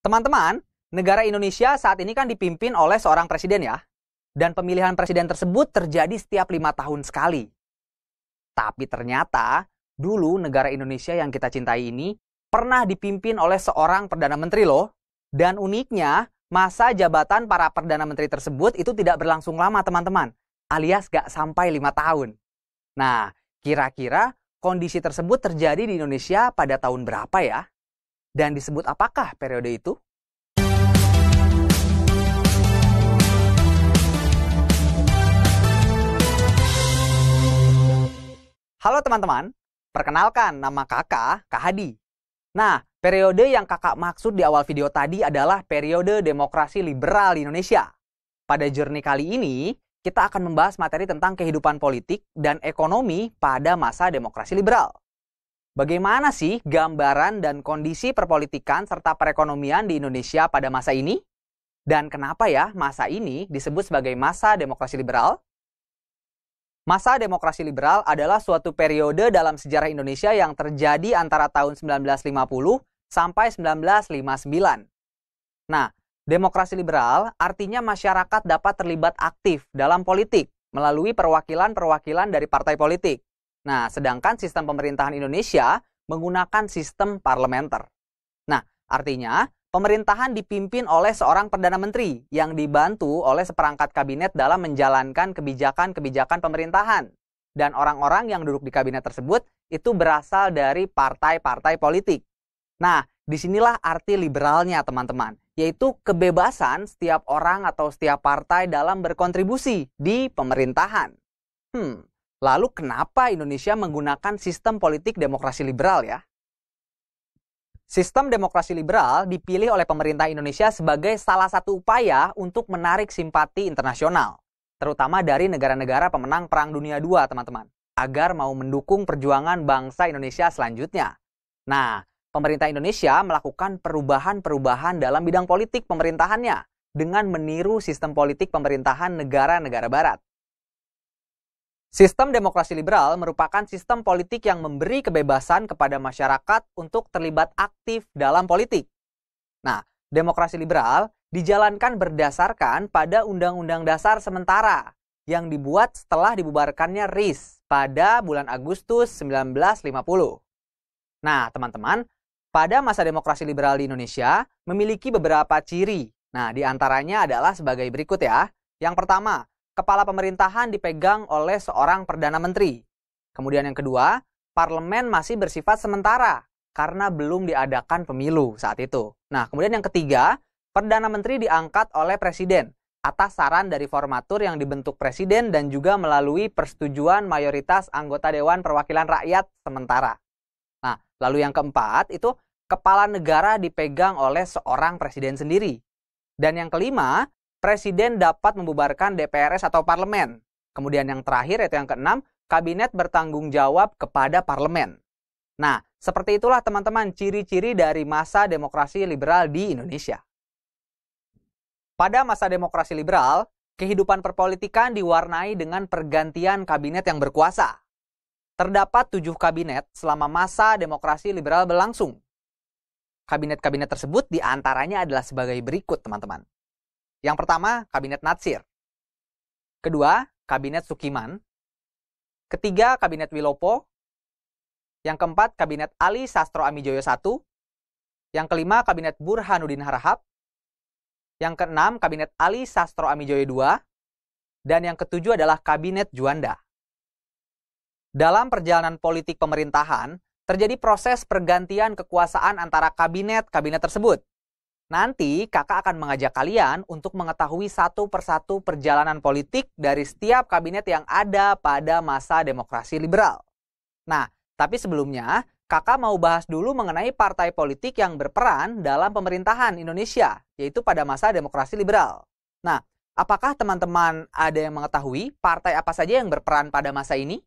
Teman-teman, negara Indonesia saat ini kan dipimpin oleh seorang presiden ya. Dan pemilihan presiden tersebut terjadi setiap 5 tahun sekali. Tapi ternyata, dulu negara Indonesia yang kita cintai ini pernah dipimpin oleh seorang Perdana Menteri loh. Dan uniknya, masa jabatan para Perdana Menteri tersebut itu tidak berlangsung lama teman-teman. Alias gak sampai 5 tahun. Nah, kira-kira kondisi tersebut terjadi di Indonesia pada tahun berapa ya? Dan disebut apakah periode itu? Halo teman-teman, perkenalkan nama Kak Hadi. Nah, periode yang kakak maksud di awal video tadi adalah periode demokrasi liberal di Indonesia. Pada journey kali ini, kita akan membahas materi tentang kehidupan politik dan ekonomi pada masa demokrasi liberal. Bagaimana sih gambaran dan kondisi perpolitikan serta perekonomian di Indonesia pada masa ini? Dan kenapa ya masa ini disebut sebagai masa demokrasi liberal? Masa demokrasi liberal adalah suatu periode dalam sejarah Indonesia yang terjadi antara tahun 1950 sampai 1959. Nah, demokrasi liberal artinya masyarakat dapat terlibat aktif dalam politik melalui perwakilan-perwakilan dari partai politik. Nah, sedangkan sistem pemerintahan Indonesia menggunakan sistem parlementer. Nah, artinya pemerintahan dipimpin oleh seorang Perdana Menteri yang dibantu oleh seperangkat kabinet dalam menjalankan kebijakan-kebijakan pemerintahan. Dan orang-orang yang duduk di kabinet tersebut itu berasal dari partai-partai politik. Nah, disinilah arti liberalnya teman-teman, yaitu kebebasan setiap orang atau setiap partai dalam berkontribusi di pemerintahan. Lalu kenapa Indonesia menggunakan sistem politik demokrasi liberal ya? Sistem demokrasi liberal dipilih oleh pemerintah Indonesia sebagai salah satu upaya untuk menarik simpati internasional, terutama dari negara-negara pemenang Perang Dunia II, teman-teman, agar mau mendukung perjuangan bangsa Indonesia selanjutnya. Nah, pemerintah Indonesia melakukan perubahan-perubahan dalam bidang politik pemerintahannya dengan meniru sistem politik pemerintahan negara-negara barat. Sistem demokrasi liberal merupakan sistem politik yang memberi kebebasan kepada masyarakat untuk terlibat aktif dalam politik. Nah, demokrasi liberal dijalankan berdasarkan pada Undang-Undang Dasar sementara yang dibuat setelah dibubarkannya RIS pada bulan Agustus 1950. Nah, teman-teman, pada masa demokrasi liberal di Indonesia memiliki beberapa ciri. Nah, di antaranya adalah sebagai berikut ya. Yang pertama, kepala pemerintahan dipegang oleh seorang Perdana Menteri. Kemudian yang kedua, parlemen masih bersifat sementara karena belum diadakan pemilu saat itu. Nah, kemudian yang ketiga, Perdana Menteri diangkat oleh Presiden atas saran dari formatur yang dibentuk Presiden dan juga melalui persetujuan mayoritas anggota Dewan Perwakilan Rakyat sementara. Nah, lalu yang keempat itu kepala negara dipegang oleh seorang presiden sendiri. Dan yang kelima, Presiden dapat membubarkan DPRS atau parlemen. Kemudian yang terakhir yaitu yang keenam, kabinet bertanggung jawab kepada parlemen. Nah, seperti itulah teman-teman ciri-ciri dari masa demokrasi liberal di Indonesia. Pada masa demokrasi liberal, kehidupan perpolitikan diwarnai dengan pergantian kabinet yang berkuasa. Terdapat 7 kabinet selama masa demokrasi liberal berlangsung. Kabinet-kabinet tersebut diantaranya adalah sebagai berikut teman-teman. Yang pertama, Kabinet Natsir. Kedua, Kabinet Sukiman. Ketiga, Kabinet Wilopo. Yang keempat, Kabinet Ali Sastro Amijoyo I. Yang kelima, Kabinet Burhanuddin Harahap. Yang keenam, Kabinet Ali Sastro Amijoyo II. Dan yang ketujuh adalah Kabinet Juanda. Dalam perjalanan politik pemerintahan, terjadi proses pergantian kekuasaan antara kabinet-kabinet tersebut. Nanti kakak akan mengajak kalian untuk mengetahui satu persatu perjalanan politik dari setiap kabinet yang ada pada masa demokrasi liberal. Nah, tapi sebelumnya kakak mau bahas dulu mengenai partai politik yang berperan dalam pemerintahan Indonesia, yaitu pada masa demokrasi liberal. Nah, apakah teman-teman ada yang mengetahui partai apa saja yang berperan pada masa ini?